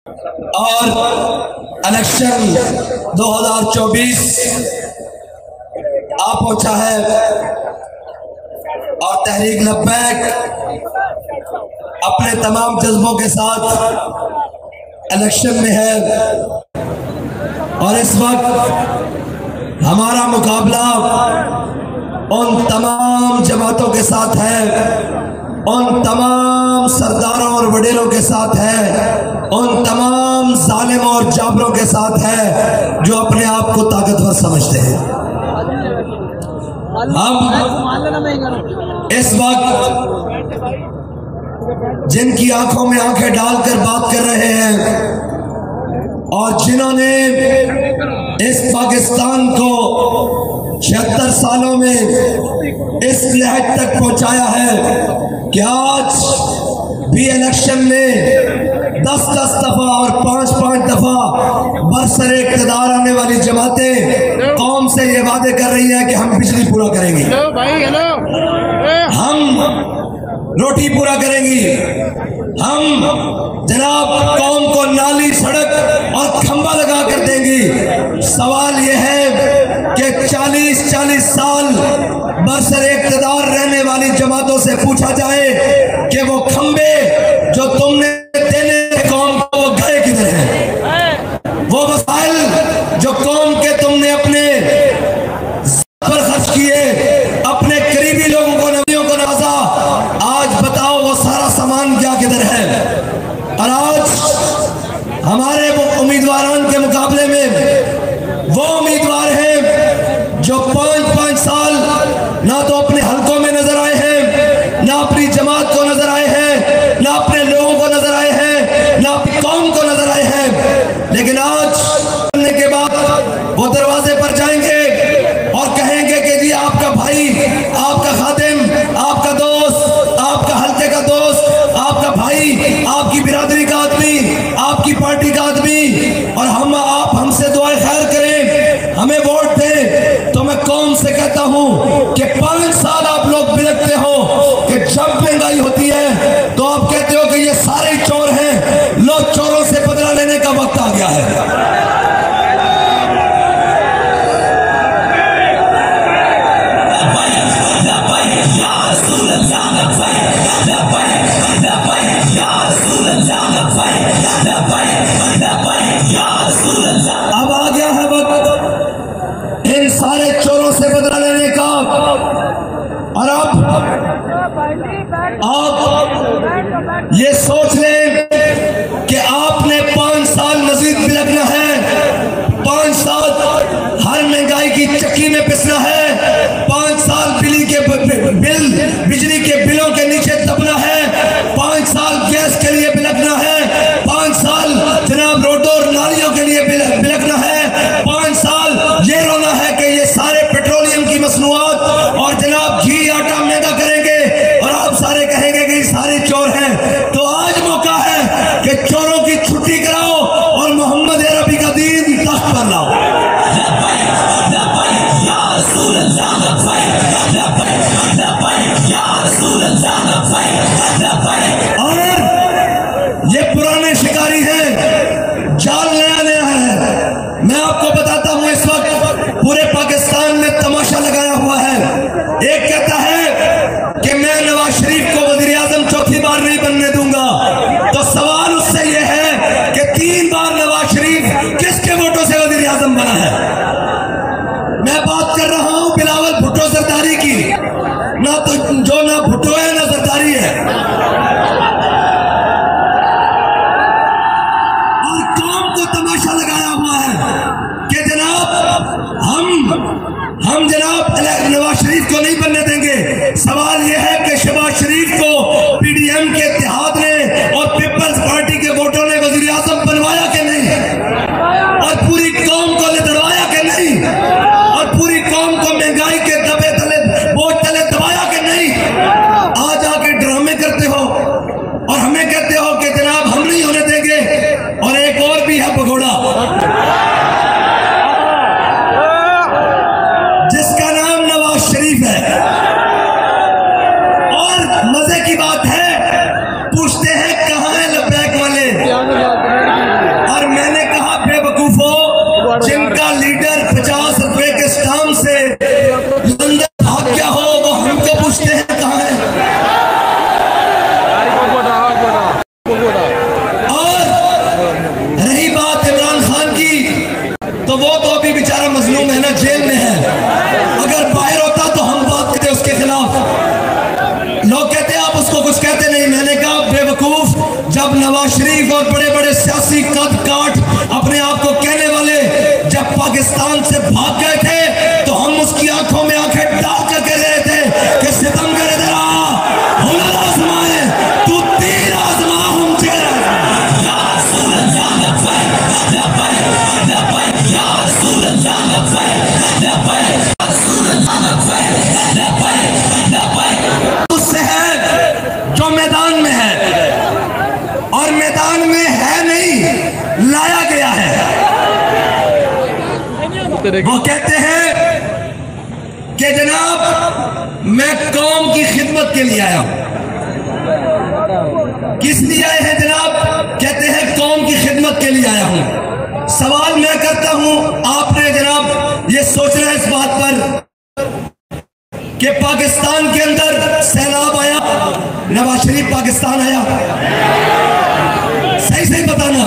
और इलेक्शन 2024 आ पहुंचा है और तहरीक लब्बैक अपने तमाम जज्बों के साथ इलेक्शन में है। और इस वक्त हमारा मुकाबला उन तमाम जमातों के साथ है, उन तमाम सरदारों और वडेरों के साथ है, उन तमाम जालिमों और जाबरों के साथ है जो अपने आप को ताकतवर समझते हैं। हम इस वक्त जिनकी आंखों में आंखें डालकर बात कर रहे हैं और जिन्होंने इस पाकिस्तान को 76 सालों में इस लिहाज तक पहुंचाया है कि आज भी इलेक्शन में 10-10 दफा और 5-5 दफा बरसरे इक़्तिदार आने वाली जमातें कौम से ये वादे कर रही है कि हम बिजली पूरा करेंगे, हम रोटी पूरा करेंगी, हम जनाब कौम को नाली, सड़क और खंबा लगा कर देंगी। सवाल यह है कि 40-40 साल बरसरे इक़्तिदार रहने वाली जमातों से पूछा जाए कि वो खंबे जो तुमने देने कौम को वो गए किधर हैं? वो वसाइल जो कौम के तुमने अपने पर खर्च किए, अपने करीबी लोगों को, नबियों को नवाजा, आज बताओ वो सारा सामान क्या किधर है? और आज हमारे उम्मीदवारों के मुकाबले में वो उम्मीदवार हैं जो 5-5 साल ना तो अपने हलकों में नजर आए हैं, ना अपनी जमात को नजर आए हैं, ना अपने लोगों को नजर आए हैं, ना अपनी कौम को नजर आए हैं। लेकिन आज करने के बाद वो दरवाजे पर जाएंगे और कहेंगे कि जी आपका भाई, आपका खादिम, आपका दोस्त, आपका हल्के का दोस्त, आपका भाई, आपकी बिरादरी का आदमी, आपकी पार्टी का आदमी, और आप हमसे दुआएं खैर करें, हमें वोट दें। तो मैं कौम से कहता हूं कि 5 साल आप लोग बिलखते हो कि जब महंगाई होती है तो आप कहते हो कि ये सारे चोर हैं, लो चोरों से बदला लेने का वक्त आ गया है। अब आ गया है वक्त इन सारे चोरों से बदला लेने का। और अब आप ये सोच लें कि आपने 5 साल मजीद बिलखना है, 5 साल हर महंगाई की चक्की में पिसना है, 5 साल बिजली के बिलों के नीचे दबना है, 5 साल गैस के लिए बिलखना है, 5 साल जनाब रोडों और नालियों के लिए बिलखना है, 5 साल ये रोना है कि ये सारे पेट्रोलियम की मसनूआत और जनाब घी आटा महंगा करेंगे और आप सारे कहेंगे कि ये सारे चोर हैं। तो आज मौका है कि चोरों की छुट्टी कराओ और मोहम्मद अरबी का दीन तख्त पर लाओ। और ये पुराने शिकारी हैं, जाल नया नया है। मैं आपको बताता हूं इस वक्त पूरे पाकिस्तान में तमाशा लगाया हुआ है। एक कहता है कि मैं नवाज शरीफ को वजीर आजम चौथी बार नहीं बनने दूंगा, तो सवाल उससे यह है कि 3 बार नवाज शरीफ किसके वोटों से वजीर आजम बना है? मैं बात कर रहा हूं बिलावल भुट्टो जरदारी की, ना तो जो ना भुट्टो है ना जरदारी है। और कौम को तमाशा लगाया हुआ है कि जनाब हम जनाब नवाज शरीफ को नहीं बनने देंगे। सवाल यह है कि शहबाज शरीफ को पीडीएम के इत्तेहाद ने और पीपल्स पार्टी के वोटों ने वजीर आजम बनवाया कि नहीं? और पूरी नवाज शरीफ और बड़े बड़े सियासी कद काठ अपने आप को कहने वाले जब पाकिस्तान से भाग गए थे तो हम उसकी आंखों में आंखें डाल कर कह रहे थे कि सितम करे तेरा हुनर आजमाए, तू तीर आजमा, हम चेहरा उससे है जो मैदान में है, और मैदान में है नहीं, लाया गया है। वो कहते हैं कि जनाब मैं कौम की खिदमत के लिए आया हूं। किस लिए आए हैं जनाब? कहते हैं कौम की खिदमत के लिए आया हूं। सवाल मैं करता हूं, आपने जनाब ये सोचना है इस बात पर कि पाकिस्तान के अंदर सैलाब आया, नवाज शरीफ पाकिस्तान आया? सही सही बताना।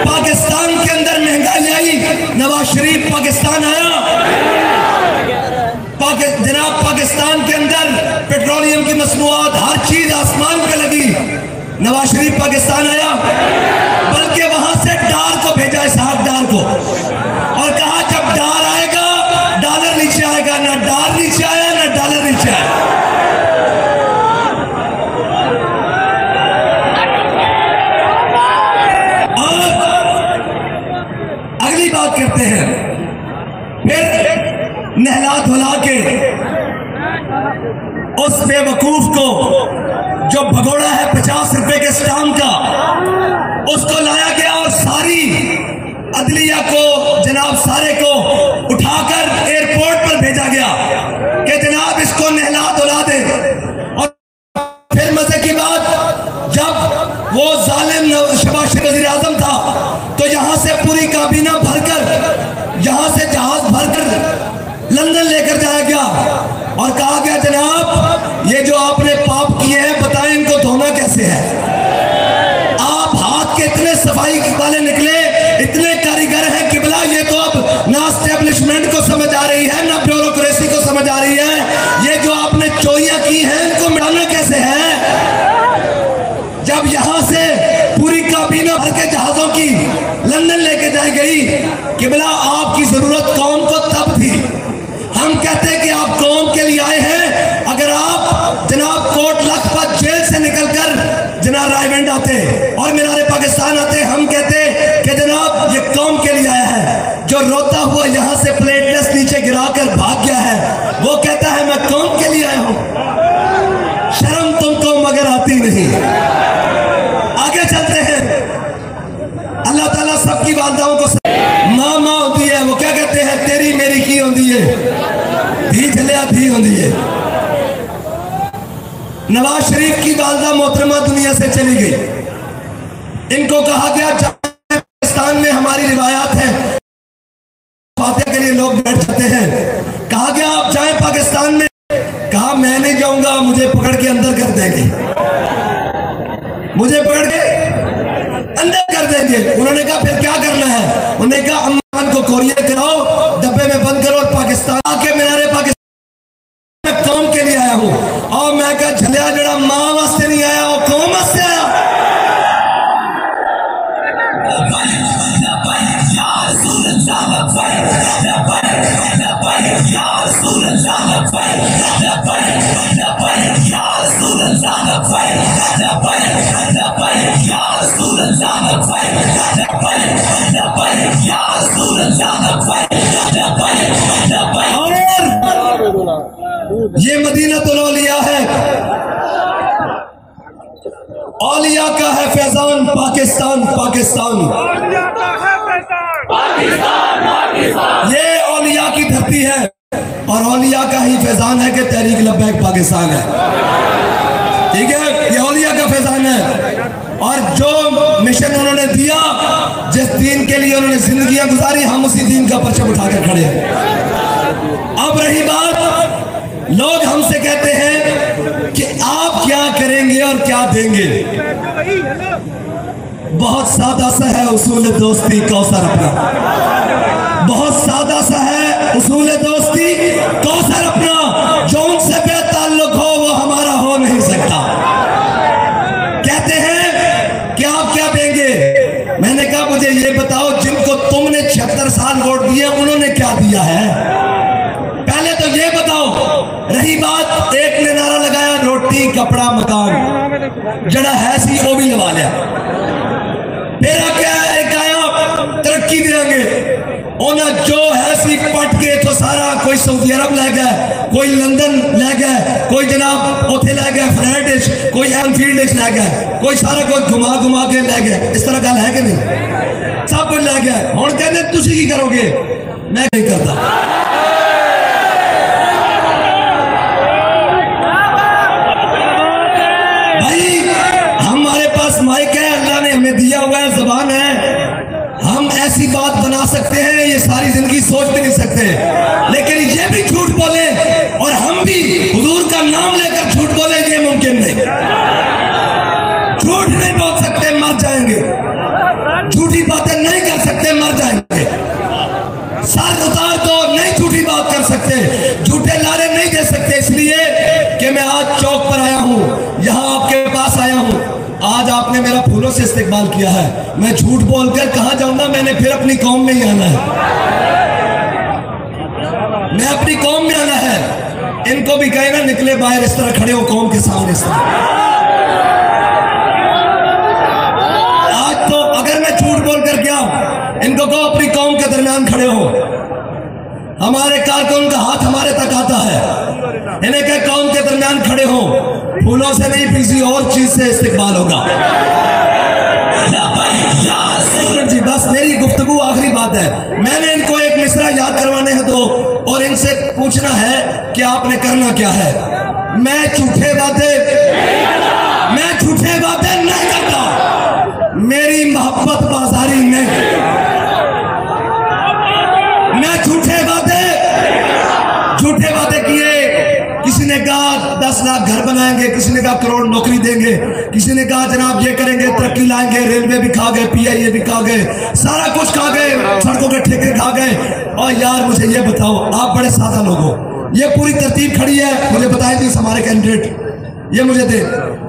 पाकिस्तान के अंदर महंगाई आई, नवाज शरीफ पाकिस्तान आया? जनाब पाकिस्तान के अंदर पेट्रोलियम की मसनूआत हर चीज आसमान पे लगी, नवाज शरीफ पाकिस्तान आया? बल्कि वहां से डार को भेजा, इसहाक डार को, और कहा जब डार आएगा डॉलर नीचे आएगा। ना डार नीचे आया ना डॉलर नीचे आया। अगली बात करते हैं, फिर नहला धुला के उस बेवकूफ को जो भगोड़ा है 50 रुपए के स्टाम्प का, उसको लाया गया और सारी अदलिया को जनाब सारे को उठाकर एयरपोर्ट पर भेजा गया कि जनाब इसको नहला धुला दे। और फिर मजे की बात, जब वो जालिम शहबाज शरीफ वज़ीर आज़म था तो यहां से पूरी काबीना भरकर, यहां से जहाज भरकर लंदन लेकर जाया गया और कहा गया जनाब ये जो आपने पाप किए हैं बताएं इनको धोना कैसे है। आप हाथ के इतने सफाई वाले निकले, इतने कारीगर हैं किबला, ये तो अब ना एस्टेब्लिशमेंट को समझ आ रही है ना ब्यूरोक्रेसी को समझ आ रही है। ये जो आपने चोरियां की हैं इनको मिटाना कैसे है। जब यहां से पूरी काबीना भर के जहाजों की लंदन लेके जाई गई, किबला आपकी जरूरत कौम को तब थी। हम कहते हैं कि आप कौम के लिए आए हैं। अगर आप जनाब कोट लखपत जेल से निकलकर जनाब रायगंज आते और मीनार पाकिस्तान आते, हम कहते कि जनाब ये कौम के लिए आया है। जो रोता हुआ यहाँ से प्लेटलेस नीचे गिराकर भाग गया है वो कहता है मैं कौम के लिए आया हूं। शर्म तुमको मगर आती नहीं। आगे चलते हैं। अल्लाह ताला सबकी वालदाओं को माँ माँ होती है, वो क्या कहते हैं तेरी मेरी की होती है, धी चलिया धी होती है। नवाज शरीफ की वालदा मोहतरमा दुनिया से चली गई। इनको कहा गया पाकिस्तान में हमारी रिवायात है, फातिहा के लिए लोग बैठ जाते हैं। कहा गया आप जाएं पाकिस्तान में, कहा मैं नहीं जाऊंगा, मुझे पकड़ के अंदर कर देंगे, मुझे पकड़ के अंदर कर देंगे। उन्होंने कहा फिर क्या करना है? उन्होंने कहा अम्मान को कोरियर कराओ, डब्बे में बंद करो और पाकिस्तान आके मीनारे पाकिस्तान में कौम के लिए आया हूं। और मैं कहा झलिया जड़ा मां वास्ते नहीं आया, वो कौम वास्ते आया। ये मदीनतुल औलिया है, औलिया का है फैजान पाकिस्तान पाकिस्तान। ये औलिया की धरती है और औलिया का ही फैजान है कि तहरीक लब्बैक पाकिस्तान है। ठीक है, ये औलिया का फैजान है। और जो मिशन उन्होंने दिया, जिस दीन के लिए उन्होंने जिंदगियां गुजारी, हम उसी दीन का परचम उठाकर खड़े हैं। अब रही बात, लोग हमसे कहते हैं कि आप क्या करेंगे और क्या देंगे। बहुत सादा सा है उसूल दोस्ती कौसर अपना, बहुत सादा सा है उसूल दोस्ती कौसर अपना। जो उनसे बेताल्लुक हो वो हमारा हो नहीं सकता। कहते हैं कि आप क्या दिया है? पहले तो ये बताओ। रही बात, एक ने नारा लगाया रोटी कपड़ा मकान, जड़ा है सी वो भी लगा लिया। मेरा क्या एक आया तरक्की देंगे, उन्हें जो है सी पट के तो सारा कोई सऊदी अरब ले गया, कोई लंदन ले गया, कोई जनाब उथे ले गया फ्लैट, कोई एनफील्ड ले गया, कोई सारा कोई घुमा घुमा के ले गया। इस तरह गल है कि नहीं? सब कुछ ले गया। हुण कहते तुसी की करोगे? मैं नहीं करता। भाई हमारे पास माइक है, अल्लाह ने हमें दिया हुआ है, जबान है, हम ऐसी बात बना सकते हैं ये सारी जिंदगी सोच भी नहीं सकते। लेकिन ये भी झूठ बोले और हम भी हुजूर का नाम लेकर झूठ बोले, ये मुमकिन नहीं। झूठ नहीं बोल सकते, मर जाएंगे। झूठी बातें नहीं कर सकते, मर जाएंगे। साथ उतार तो नहीं झूठी बात कर सकते, झूठे लारे नहीं दे सकते। इसलिए कि मैं आज चौक पर आया हूं, यहां आपके पास आया हूं। आज आपने मेरा फूलों से इस्तेकबाल किया है, मैं झूठ बोलकर कहां जाऊंगा? मैंने फिर अपनी कौम में ही आना है, मैं अपनी कौम में आना है। इनको भी कहे ना निकले बाहर, इस तरह खड़े हो कौम के सामने। इस तरह आज तो अगर मैं झूठ बोलकर गया, इनको कहो अपनी कौम के दरमियान खड़े हो। हमारे कारकुन का हाथ हमारे तक आता है, इन्हें कहे कौम के दरमियान खड़े हो। फूलों से नहीं, किसी और चीज से इस्तेकबाल होगा। जी बस मेरी गुफ्तगू आखिरी बात है। मैंने इनको एक मिसरा याद करवाने हैं दो, और इनसे पूछना है कि आपने करना क्या है। मैं झूठे बातें नहीं करता। मेरी मोहब्बत बाजारी नहीं। मैं झूठे बातें किए। किसी ने कहा 10 लाख घर बनाएंगे, किसी ने कहा करोड़ नौकरी देंगे, किसी ने कहा जनाब ये करेंगे, तरक्की लाएंगे, रेलवे भी खा गए, PIA भी खा गए, सारा कुछ खा गए, सड़कों के ठेके खा गए। और यार मुझे ये बताओ, आप बड़े सादा लोग हो, ये पूरी तरतीब खड़ी है, मुझे बताए थे हमारे कैंडिडेट, ये मुझे दे,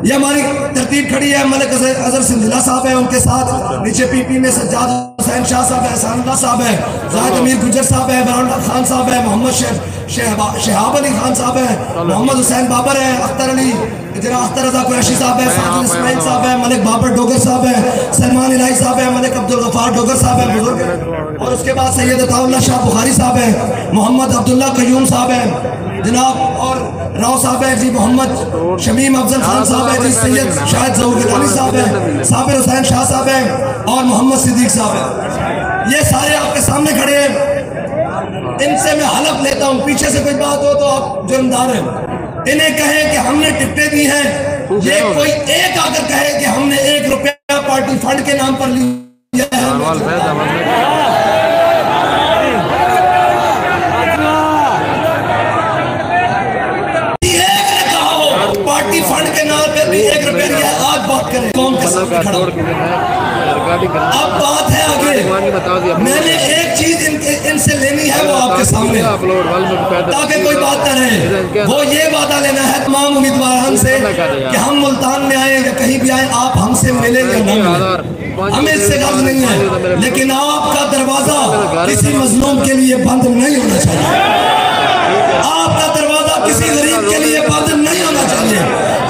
ये हमारी तरतीब खड़ी है। मलिक अजहर सिंधिला साहब है, उनके साथ नीचे PP में सज्जाद हुसैन शाह साहब है, एहसानुल्लाह साहब है, जाहिद अमीर गुजर साहब है, इमरान खान साहब है, मोहम्मद शहाब अली खान साहब है, मोहम्मद हुसैन बाबर है, अख्तर अली जरा अख्तर रजा कुरैशी साहब है, साजिद इस्माइल साहब है, मलिक बाबर डोगर साहब है, सलमान इलाही साहब है, मलिक अब्दुल गफ्फार डोगर साहब है बुजुर्ग, और उसके बाद सैयद अताउल्लाह शाह बुखारी साहब है, मोहम्मद अब्दुल्ला कयूम साहब है जनाब, और राव साहब है जी, मोहम्मद शमीम अफजल खान साहब है जी, सैयद शाहिद जहूर गिलानी साहब है, साबिर हुसैन शाह साहब है, और मोहम्मद सिद्दीक साहब है। ये सारे आपके सामने खड़े हैं। इनसे मैं हलफ लेता हूं, पीछे से कोई बात हो तो आप जुर्मदार हैं। इन्हें कहे कि हमने टिकटें दी हैं, ये कोई एक आकर कहे कि हमने 1 रुपया पार्टी फंड के नाम पर लिया है। पार्टी फंड के नाम पे भी 1 रुपया लिया। आज बात करें कौन के साथ खड़ा, अब बात है आगे। मैंने एक चीज इनसे लेनी है, वो आपके सामने, ताकि कोई बात न रहे। वो ये वादा लेना है तमाम उम्मीदवारों से कि हम मुल्तान में आए या कहीं भी आए, आप हमसे मिले या न मिले, हमें इससे गर्ज नहीं है। लेकिन आपका दरवाजा किसी मजलूम के लिए बंद नहीं होना चाहिए। आपका दरवाजा किसी गरीब के लिए बंद नहीं होना चाहिए।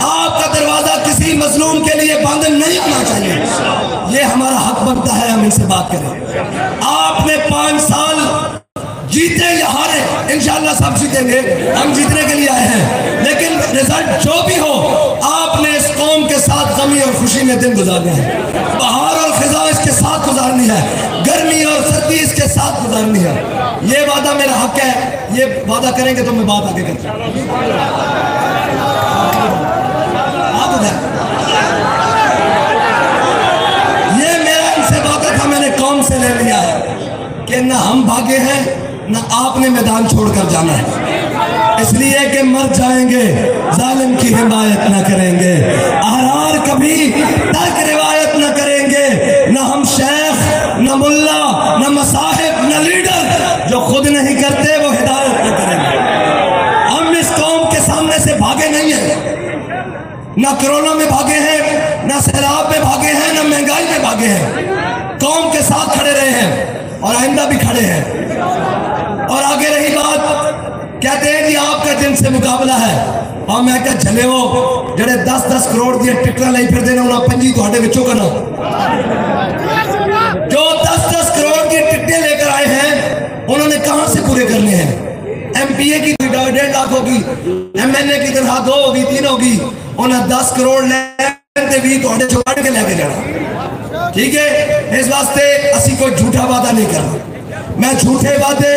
आपका दरवाजा किसी मजलूम के लिए बंद नहीं होना चाहिए। ये हमारा हक बनता है, हम इनसे बात करें। आपने 5 साल जीते या हारे, इंशाअल्लाह सब जीतेंगे, हम जीतने के लिए आए हैं। लेकिन रिजल्ट जो भी हो, आपने इस कौम के साथ गमी और खुशी में दिन गुजारने हैं। बहार और खिजा इसके साथ गुजारनी है, गर्मी और सर्दी इसके साथ गुजारनी है। ये वादा मेरा हक है, ये वादा करेंगे तो मैं बात आगे करूँ। ये मेरा इनसे वादा था, मैंने कौम से ले लिया है कि न हम भागे हैं न आपने मैदान छोड़कर जाना है। इसलिए कि मर जाएंगे, जालिम की हिमायत न करेंगे, अहरार कभी तर्क रिवायत न करेंगे। न हम शेख, न मुल्ला, न मसाहिब, न लीडर, जो खुद नहीं करते वो हिदायत न करेंगे। हम इस कौम के सामने से भागे नहीं हैं, न कोरोना में भागे हैं, न सैलाब में भागे हैं, न महंगाई में भागे हैं। कौम के साथ खड़े रहे हैं और आइंदा भी खड़े हैं। और आगे रही बात, कहते हैं कि आपका दिन से मुकाबला है, और मैं क्या झले हो जड़े 10-10 करोड़ दी टिकट लाई फिर देना उन्हें पंजी थोड़े विचों करना। जो 10-10 करोड़ की टिकटें लेकर आए हैं उन्होंने कहां से पूरे करने हैं? एमपीए की 1.5 लाख होगी, एमएलए की तनख्वाह 2 होगी, 3 होगी, उन्हें 10 करोड़ लेते भी थोड़े छुड़ा के लेके जाना। ठीक है, इस वास्ते असी कोई झूठा वादा नहीं करना। मैं झूठे वादे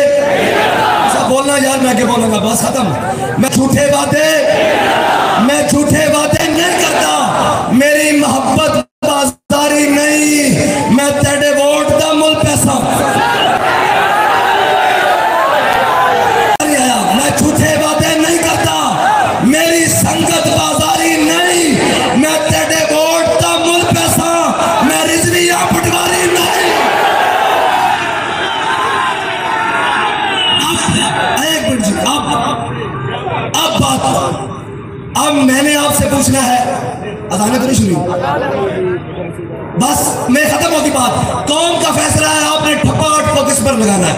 ऐसा बोलना यार, मैं क्या बोलूंगा, बस खत्म। मैं झूठे वादे नहीं करता। मेरी मोहब्बत बाजारी नहीं, मैं तेरे वोट का मुल पैसा। मैं झूठे वादे नहीं करता, मेरी संगत बाजारी नहीं, मैं तेरे वोट का मुल पैसा, मैं रिजविया पटवारी नहीं। एक मिनट जी, अब बात, अब मैंने आपसे पूछना है, अचानक नहीं सुनी, बस मैं खत्म होगी बात। कौम का फैसला है, आपने ठप्पा को किस पर लगाना है?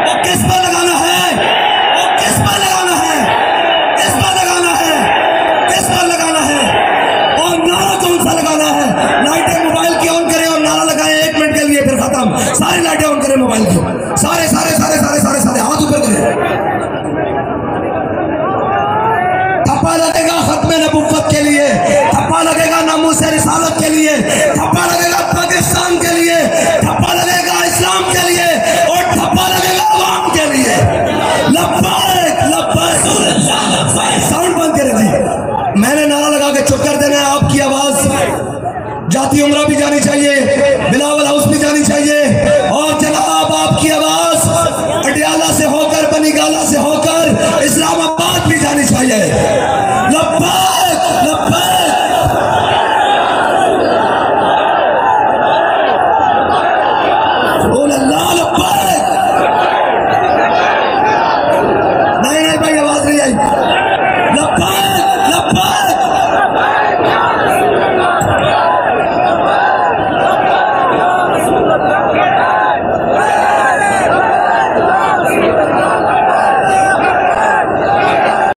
वो किस पर लगाना है? वो किस पर लगाना है? किस पर लगाना है? किस पर लगाना है? और नारा कौन सा लगाना है? लाइटें मोबाइल की ऑन करें और नारा लगाएं 1 मिनट के लिए, फिर खत्म। सारी लाइटें ऑन करें मोबाइल की, सारे सारे सारे सारे सारे सारे हाथ ऊपर करें। थप्पा लगेगा खत्मे नबुव्वत के लिए, थप्पा लगेगा नामूस रिसालत के लिए, थप्पा लगेगा पाकिस्तान के लिए, थप्पा लगेगा इस्लाम के लिए, और थप्पा लगेगा अवाम के लिए। लब्बैक लब्बैक, साउंड बंद करें जी। मैंने नारा लगा के चुप कर देना है। आपकी आवाज जाती उम्रा भी जानी चाहिए, बिलावल हाउस भी जानी चाहिए, और